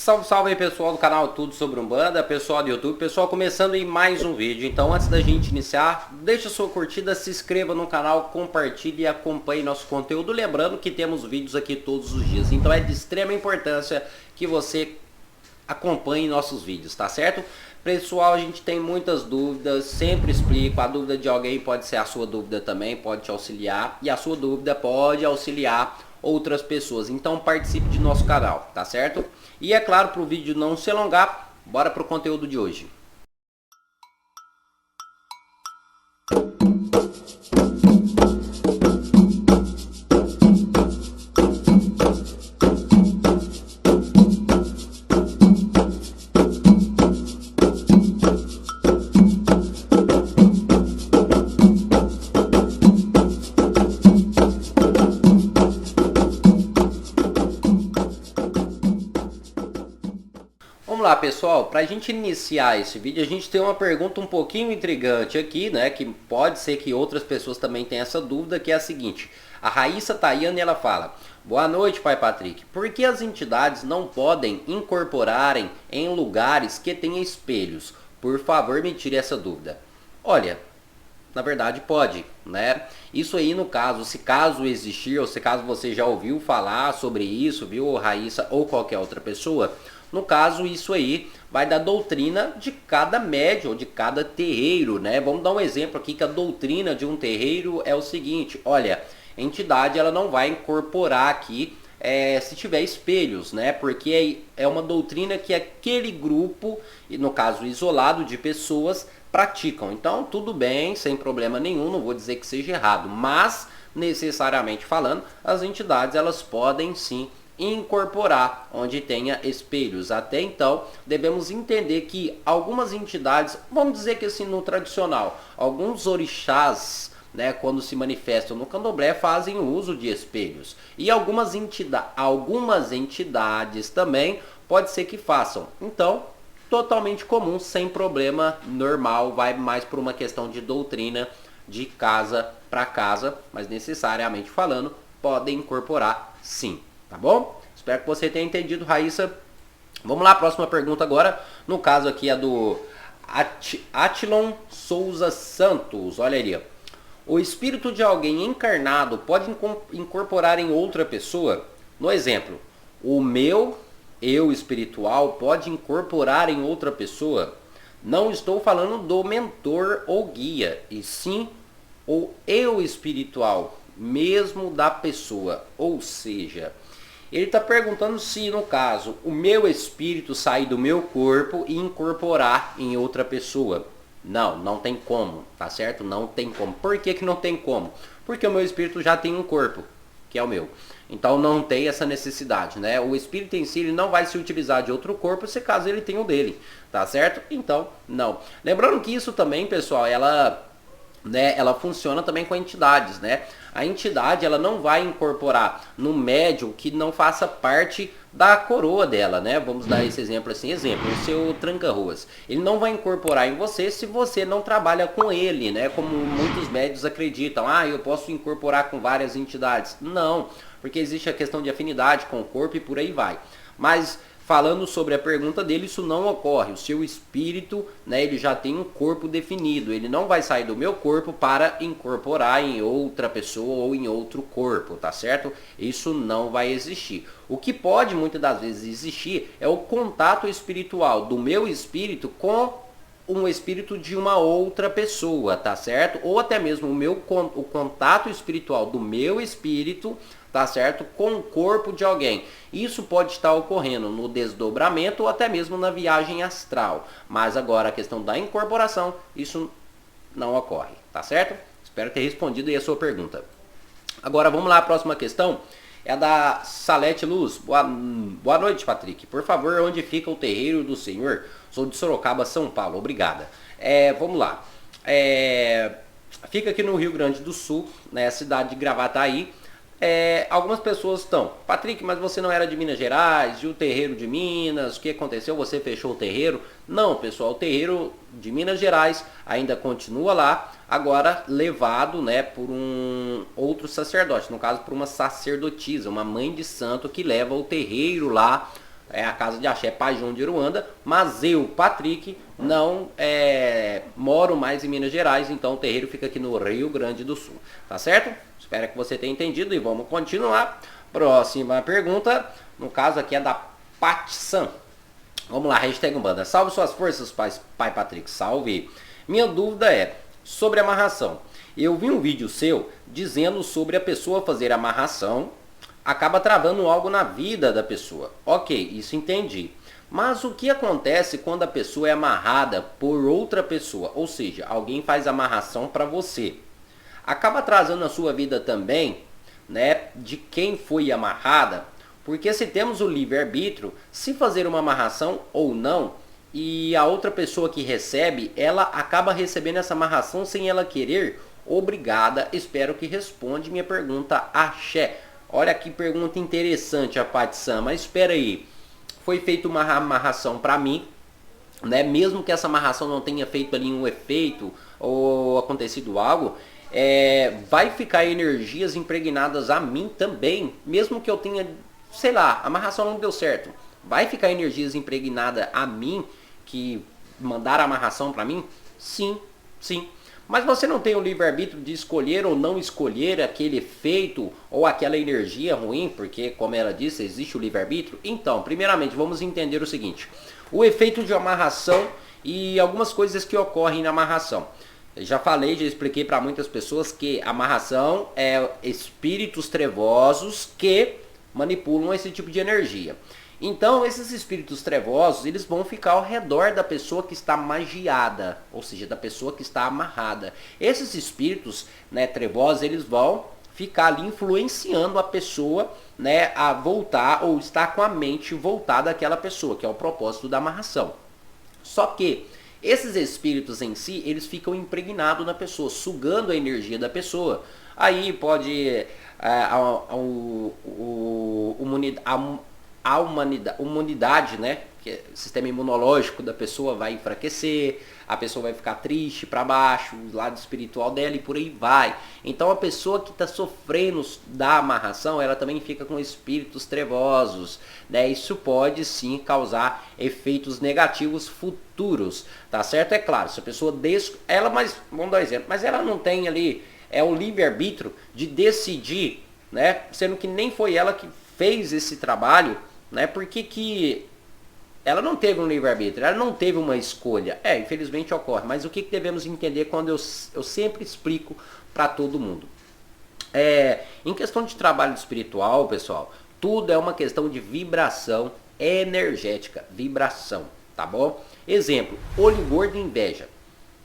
Salve, salve aí pessoal do canal Tudo Sobre Umbanda, pessoal do YouTube, pessoal começando em mais um vídeo. Então antes da gente iniciar, deixa sua curtida, se inscreva no canal, compartilhe e acompanhe nosso conteúdo. Lembrando que temos vídeos aqui todos os dias, então é de extrema importância que você acompanhe nossos vídeos, tá certo? Pessoal, a gente tem muitas dúvidas, sempre explico, a dúvida de alguém pode ser a sua dúvida também, pode te auxiliar, e a sua dúvida pode auxiliar outras pessoas, então participe de nosso canal, tá certo? E é claro, para o vídeo não se alongar, bora pro conteúdo de hoje. Vamos lá pessoal, para a gente iniciar esse vídeo a gente tem uma pergunta um pouquinho intrigante aqui, né, que pode ser que outras pessoas também tenham essa dúvida, que é a seguinte: a Raíssa Tayane, ela fala: boa noite pai Patrick, por que as entidades não podem incorporarem em lugares que tenham espelhos? Por favor me tire essa dúvida. Olha, na verdade pode, né? Isso aí no caso, se caso existir, ou se caso você já ouviu falar sobre isso, viu, Raíssa, ou qualquer outra pessoa, no caso isso aí vai da doutrina de cada médium, ou de cada terreiro, né? Vamos dar um exemplo aqui, que a doutrina de um terreiro é o seguinte: olha, a entidade ela não vai incorporar aqui se tiver espelhos, né? Porque é uma doutrina que aquele grupo, e no caso isolado de pessoas, praticam. Então tudo bem, sem problema nenhum, não vou dizer que seja errado, mas necessariamente falando, as entidades elas podem sim incorporar onde tenha espelhos. Até então devemos entender que algumas entidades, vamos dizer que assim no tradicional, alguns orixás, né, quando se manifestam no candomblé, fazem uso de espelhos, e algumas entidades também pode ser que façam. Então totalmente comum, sem problema, normal, vai mais por uma questão de doutrina de casa para casa, mas necessariamente falando, podem incorporar sim, tá bom? Espero que você tenha entendido, Raíssa. Vamos lá, próxima pergunta agora, no caso aqui é do Atilon Souza Santos, olha ali, ó. O espírito de alguém encarnado pode incorporar em outra pessoa? No exemplo, o meu eu espiritual pode incorporar em outra pessoa? Não estou falando do mentor ou guia, e sim o eu espiritual, mesmo da pessoa. Ou seja, ele está perguntando se, no caso, o meu espírito sair do meu corpo e incorporar em outra pessoa. Não, não tem como, tá certo? Não tem como. Por que que não tem como? Porque o meu espírito já tem um corpo, que é o meu. Então não tem essa necessidade, né? O espírito em si ele não vai se utilizar de outro corpo se caso ele tenha o dele, tá certo? Então, não. Lembrando que isso também, pessoal, ela funciona também com entidades, né? A entidade ela não vai incorporar no médium que não faça parte da coroa dela, né? Vamos dar esse exemplo assim, o seu tranca-ruas. Ele não vai incorporar em você se você não trabalha com ele, né? Como muitos médios acreditam, eu posso incorporar com várias entidades. Não, porque existe a questão de afinidade com o corpo e por aí vai. Mas falando sobre a pergunta dele, isso não ocorre. O seu espírito, né, ele já tem um corpo definido. Ele não vai sair do meu corpo para incorporar em outra pessoa ou em outro corpo, tá certo? Isso não vai existir. O que pode muitas das vezes existir é o contato espiritual do meu espírito com um espírito de uma outra pessoa, tá certo? Ou até mesmo o contato espiritual do meu espírito, tá certo, com o corpo de alguém. Isso pode estar ocorrendo no desdobramento ou até mesmo na viagem astral. Mas agora a questão da incorporação, isso não ocorre, tá certo? Espero ter respondido aí a sua pergunta. Agora vamos lá, a próxima questão é a da Salete Luz. Boa noite, Patrick. Por favor, onde fica o terreiro do Senhor? Sou de Sorocaba, São Paulo. Obrigada. Vamos lá. Fica aqui no Rio Grande do Sul, né, cidade de Gravataí. Algumas pessoas estão: Patrick, mas você não era de Minas Gerais, e o terreiro de Minas, o que aconteceu? Você fechou o terreiro? Não, pessoal, o terreiro de Minas Gerais ainda continua lá, agora levado, né, por um outro sacerdote, no caso por uma sacerdotisa, uma mãe de santo que leva o terreiro lá é a casa de axé Pajão de Aruanda, mas eu, Patrick, não moro mais em Minas Gerais, então o terreiro fica aqui no Rio Grande do Sul, tá certo? Espero que você tenha entendido e vamos continuar. Próxima pergunta, no caso aqui é da Pat Sam. Vamos lá, hashtag Umbanda. Salve suas forças, pai Patrick, salve. Minha dúvida é sobre amarração. Eu vi um vídeo seu dizendo sobre a pessoa fazer amarração, acaba travando algo na vida da pessoa. Ok, isso entendi. Mas o que acontece quando a pessoa é amarrada por outra pessoa? Ou seja, alguém faz amarração para você. Acaba atrasando na sua vida também, né, de quem foi amarrada? Porque se temos o livre-arbítrio, se fazer uma amarração ou não, e a outra pessoa que recebe, ela acaba recebendo essa amarração sem ela querer, obrigada, espero que responda minha pergunta, axé. Olha que pergunta interessante a Pat Sam, mas espera aí, foi feita uma amarração para mim, né? Mesmo que essa amarração não tenha feito ali um efeito ou acontecido algo, vai ficar energias impregnadas a mim também, mesmo que eu tenha, sei lá, a amarração não deu certo, vai ficar energias impregnadas a mim que mandaram a amarração para mim? Sim, sim. Mas você não tem o livre-arbítrio de escolher ou não escolher aquele efeito ou aquela energia ruim, porque, como ela disse, existe o livre-arbítrio? Então, primeiramente, vamos entender o seguinte. O efeito de amarração e algumas coisas que ocorrem na amarração. Eu já falei, já expliquei para muitas pessoas que a amarração é espíritos trevosos que manipulam esse tipo de energia. Então, esses espíritos trevosos, eles vão ficar ao redor da pessoa que está magiada, ou seja, da pessoa que está amarrada. Esses espíritos, né, trevosos, eles vão ficar ali influenciando a pessoa, né, a voltar ou estar com a mente voltada àquela pessoa, que é o propósito da amarração. Só que esses espíritos em si, eles ficam impregnados na pessoa, sugando a energia da pessoa. Aí pode a imunidade, né? Que o sistema imunológico da pessoa vai enfraquecer, a pessoa vai ficar triste, para baixo, o lado espiritual dela e por aí vai. Então a pessoa que está sofrendo da amarração, ela também fica com espíritos trevosos, né? Isso pode sim causar efeitos negativos futuros, tá certo? É claro, se a pessoa mas vamos dar um exemplo, mas ela não tem ali o livre-arbítrio de decidir, né? Sendo que nem foi ela que fez esse trabalho, né? Porque que ela não teve um livre-arbítrio, ela não teve uma escolha. Infelizmente ocorre. Mas o que devemos entender quando eu sempre explico para todo mundo? Em questão de trabalho espiritual, pessoal, tudo é uma questão de vibração energética. Vibração, tá bom? Exemplo, olho gordo e inveja.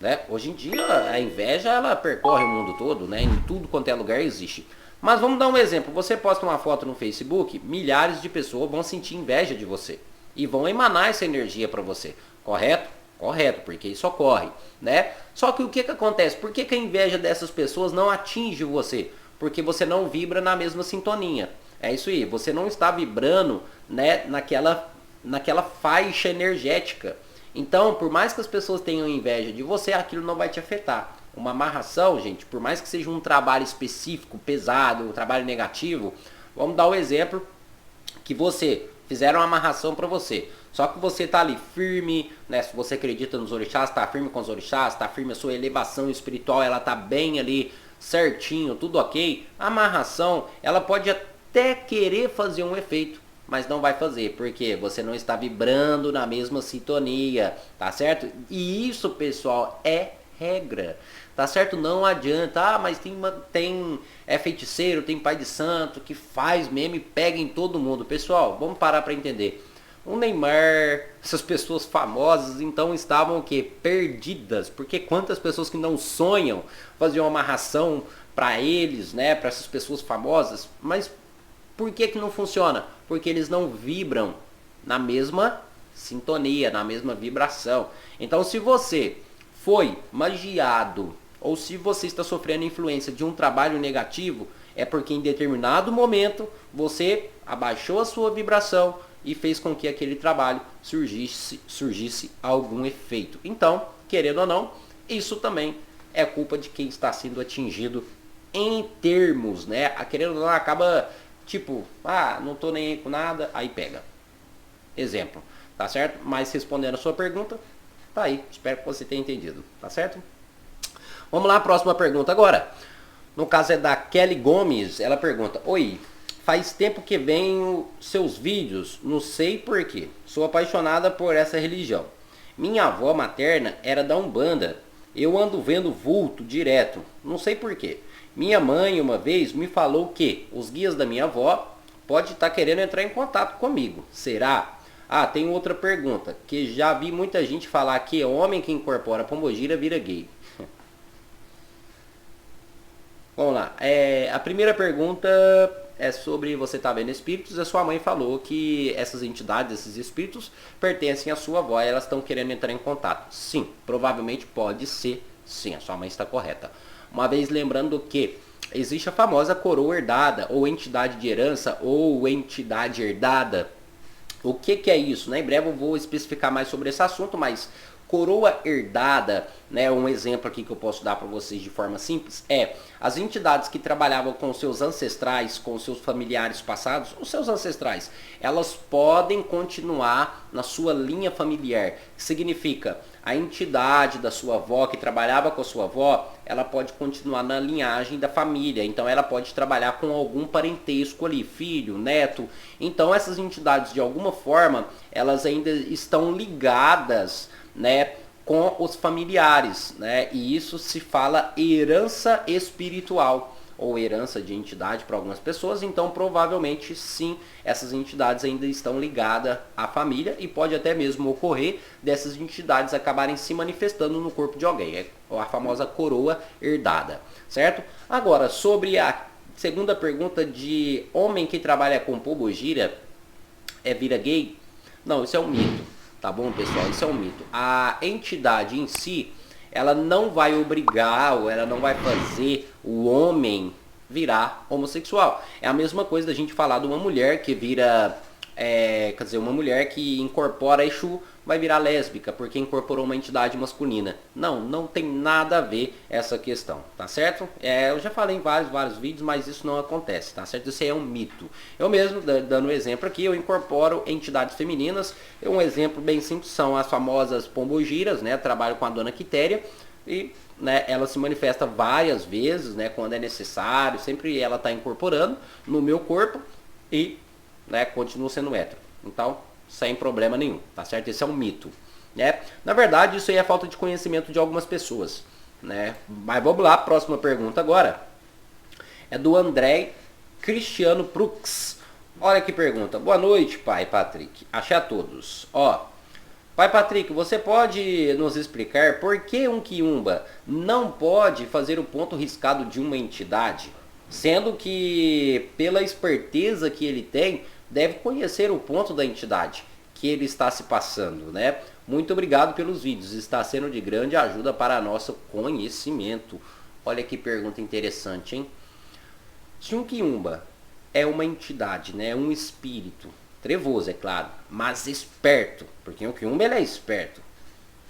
Né? Hoje em dia a inveja ela percorre o mundo todo, né? Em tudo quanto é lugar existe. Mas vamos dar um exemplo. Você posta uma foto no Facebook, milhares de pessoas vão sentir inveja de você e vão emanar essa energia para você. Correto? Correto, porque isso ocorre, né? Só que o que acontece? Por que a inveja dessas pessoas não atinge você? Porque você não vibra na mesma sintonia. É isso aí, você não está vibrando, né, naquela faixa energética. Então, por mais que as pessoas tenham inveja de você, aquilo não vai te afetar. Uma amarração, gente, por mais que seja um trabalho específico, pesado, um trabalho negativo, vamos dar o exemplo que você fizeram uma amarração para você. Só que você tá ali firme, né? Se você acredita nos orixás, tá firme com os orixás, tá firme a sua elevação espiritual, ela tá bem ali, certinho, tudo ok. A amarração, ela pode até querer fazer um efeito, mas não vai fazer, porque você não está vibrando na mesma sintonia, tá certo? E isso, pessoal, é regra, tá certo? Não adianta, mas tem feiticeiro, tem pai de santo que faz meme e pega em todo mundo. Pessoal, vamos parar para entender. O Neymar, essas pessoas famosas, então estavam o quê? Perdidas, porque quantas pessoas que não sonham fazer uma amarração para eles, né? Para essas pessoas famosas, mas por que não funciona? Porque eles não vibram na mesma sintonia, na mesma vibração. Então, se você foi magiado ou se você está sofrendo influência de um trabalho negativo, é porque em determinado momento você abaixou a sua vibração e fez com que aquele trabalho surgisse algum efeito. Então, querendo ou não, isso também é culpa de quem está sendo atingido em termos, né? Querendo ou não, acaba tipo, não tô nem aí com nada, aí pega. exemplo, tá certo? Mas respondendo a sua pergunta, tá aí, espero que você tenha entendido, tá certo? Vamos lá, próxima pergunta agora. No caso é da Kelly Gomes, ela pergunta: oi, faz tempo que venho seus vídeos, não sei porquê, sou apaixonada por essa religião. Minha avó materna era da Umbanda, eu ando vendo vulto direto, não sei porquê. Minha mãe uma vez me falou que os guias da minha avó pode estar querendo entrar em contato comigo, será? Ah, tem outra pergunta, que já vi muita gente falar que homem que incorpora pombogira vira gay. Vamos lá. A primeira pergunta é sobre você estar vendo espíritos. A sua mãe falou que essas entidades, esses espíritos, pertencem à sua avó e elas estão querendo entrar em contato. Sim, provavelmente pode ser sim, a sua mãe está correta. Uma vez lembrando que existe a famosa coroa herdada, ou entidade de herança, ou entidade herdada. O que é isso? Né? Em breve eu vou especificar mais sobre esse assunto, mas coroa herdada, né, um exemplo aqui que eu posso dar para vocês de forma simples, é as entidades que trabalhavam com seus ancestrais, com seus familiares passados, os seus ancestrais, elas podem continuar na sua linha familiar, que significa a entidade da sua avó, que trabalhava com a sua avó, ela pode continuar na linhagem da família, então ela pode trabalhar com algum parentesco ali, filho, neto, então essas entidades de alguma forma, elas ainda estão ligadas, né, com os familiares, né? E isso se fala herança espiritual ou herança de entidade para algumas pessoas, então provavelmente sim, essas entidades ainda estão ligadas à família e pode até mesmo ocorrer dessas entidades acabarem se manifestando no corpo de alguém, é a famosa coroa herdada, certo? Agora, sobre a segunda pergunta de homem que trabalha com pombogira vira gay? Não, isso é um mito. Tá bom, pessoal? Isso é um mito. A entidade em si, ela não vai obrigar ou ela não vai fazer o homem virar homossexual. É a mesma coisa da gente falar de uma mulher que vira, quer dizer, uma mulher que incorpora Exu vai virar lésbica porque incorporou uma entidade masculina. Não, não tem nada a ver essa questão, tá certo? Eu já falei em vários vídeos, mas isso não acontece, tá certo? Isso aí é um mito. Eu mesmo, dando um exemplo aqui, eu incorporo entidades femininas. Um exemplo bem simples são as famosas pombogiras, né? Trabalho com a dona Quitéria e, né, ela se manifesta várias vezes, né, quando é necessário, sempre ela está incorporando no meu corpo e, né, continuo sendo hétero. Então, sem problema nenhum, tá certo? Esse é um mito, né? Na verdade, isso aí é falta de conhecimento de algumas pessoas, né? Mas vamos lá, próxima pergunta agora. É do André Cristiano Prux. Olha que pergunta. Boa noite, pai Patrick. Axé a todos. Ó, pai Patrick, você pode nos explicar por que um quiumba não pode fazer o ponto riscado de uma entidade? Sendo que, pela esperteza que ele tem, deve conhecer o ponto da entidade que ele está se passando, né? Muito obrigado pelos vídeos, está sendo de grande ajuda para nosso conhecimento. Olha que pergunta interessante, hein? Se um quiumba é uma entidade, né, um espírito trevoso, é claro, mas esperto, porque o quiumba ele é esperto,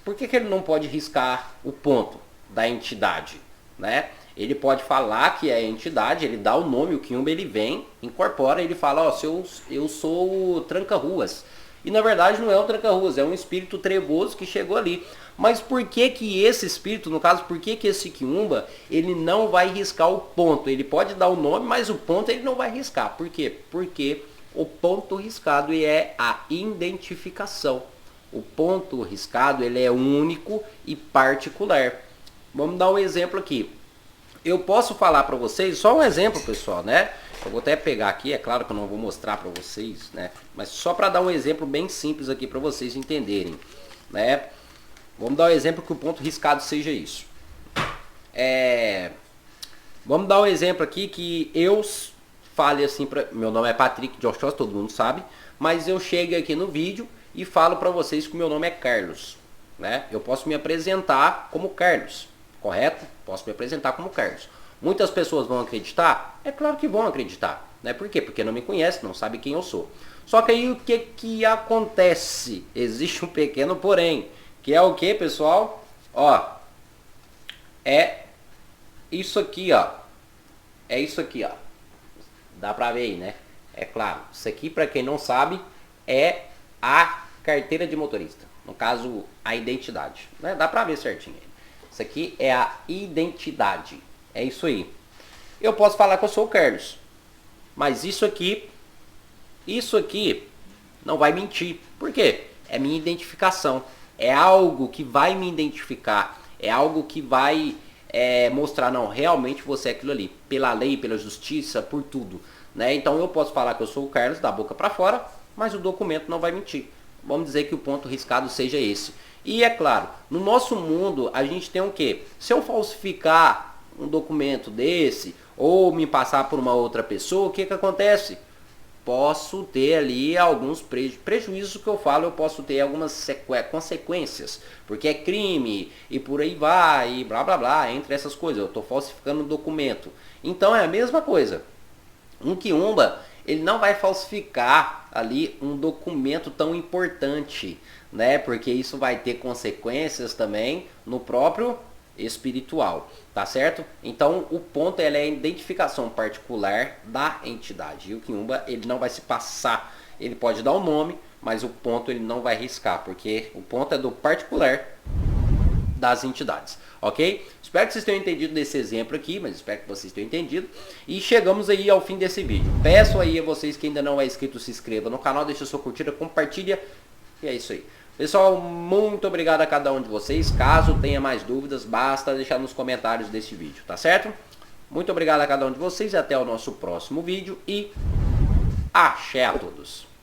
por que ele não pode riscar o ponto da entidade, né? Ele pode falar que é a entidade, ele dá o nome, o quiumba ele vem, incorpora, ele fala, ó, eu sou o tranca-ruas. E na verdade não é um tranca-ruas, é um espírito trevoso que chegou ali. Mas por que que esse espírito, no caso, por que que esse quiumba, ele não vai riscar o ponto? Ele pode dar o nome, mas o ponto ele não vai riscar. Por quê? Porque o ponto riscado é a identificação. O ponto riscado ele é único e particular. Vamos dar um exemplo aqui. Eu posso falar para vocês, só um exemplo, pessoal, né? Eu vou até pegar aqui, é claro que eu não vou mostrar para vocês, né? Mas só para dar um exemplo bem simples aqui para vocês entenderem, né? Vamos dar um exemplo que o ponto riscado seja isso. Vamos dar um exemplo aqui que eu fale assim, meu nome é Patrick de Oxóssi, todo mundo sabe, mas eu chego aqui no vídeo e falo para vocês que o meu nome é Carlos, né? Eu posso me apresentar como Carlos, correto? Posso me apresentar como Carlos. Muitas pessoas vão acreditar? É claro que vão acreditar, né? Por quê? Porque não me conhecem, não sabem quem eu sou. Só que aí o que acontece? Existe um pequeno porém, que é o que, pessoal? Ó, é isso aqui, ó. É isso aqui, ó. Dá pra ver aí, né? É claro. Isso aqui, pra quem não sabe, é a carteira de motorista. No caso, a identidade. Né? Dá pra ver certinho. Isso aqui é a identidade. É isso aí. Eu posso falar que eu sou o Carlos. Mas isso aqui não vai mentir. Por quê? É minha identificação. É algo que vai me identificar. É algo que vai mostrar, não, realmente você é aquilo ali. Pela lei, pela justiça, por tudo. Né? Então eu posso falar que eu sou o Carlos da boca para fora, mas o documento não vai mentir. Vamos dizer que o ponto riscado seja esse. E é claro, no nosso mundo a gente tem o quê? Se eu falsificar um documento desse, ou me passar por uma outra pessoa, o que acontece? Posso ter ali alguns prejuízos que eu falo, eu posso ter algumas consequências, porque é crime e por aí vai, e blá blá blá, entre essas coisas, eu estou falsificando um documento. Então é a mesma coisa. Um quiumba, ele não vai falsificar ali um documento tão importante, né? Porque isso vai ter consequências também no próprio espiritual, tá certo? Então o ponto é a identificação particular da entidade. E o quiumba, ele não vai se passar, ele pode dar o nome, mas o ponto ele não vai riscar, porque o ponto é do particular das entidades, ok? Espero que vocês tenham entendido desse exemplo aqui, mas espero que vocês tenham entendido. E chegamos aí ao fim desse vídeo. Peço aí a vocês que ainda não é inscrito, se inscreva no canal, deixa sua curtida, compartilha. E é isso aí. Pessoal, muito obrigado a cada um de vocês. Caso tenha mais dúvidas, basta deixar nos comentários desse vídeo, tá certo? Muito obrigado a cada um de vocês e até o nosso próximo vídeo. E axé a todos!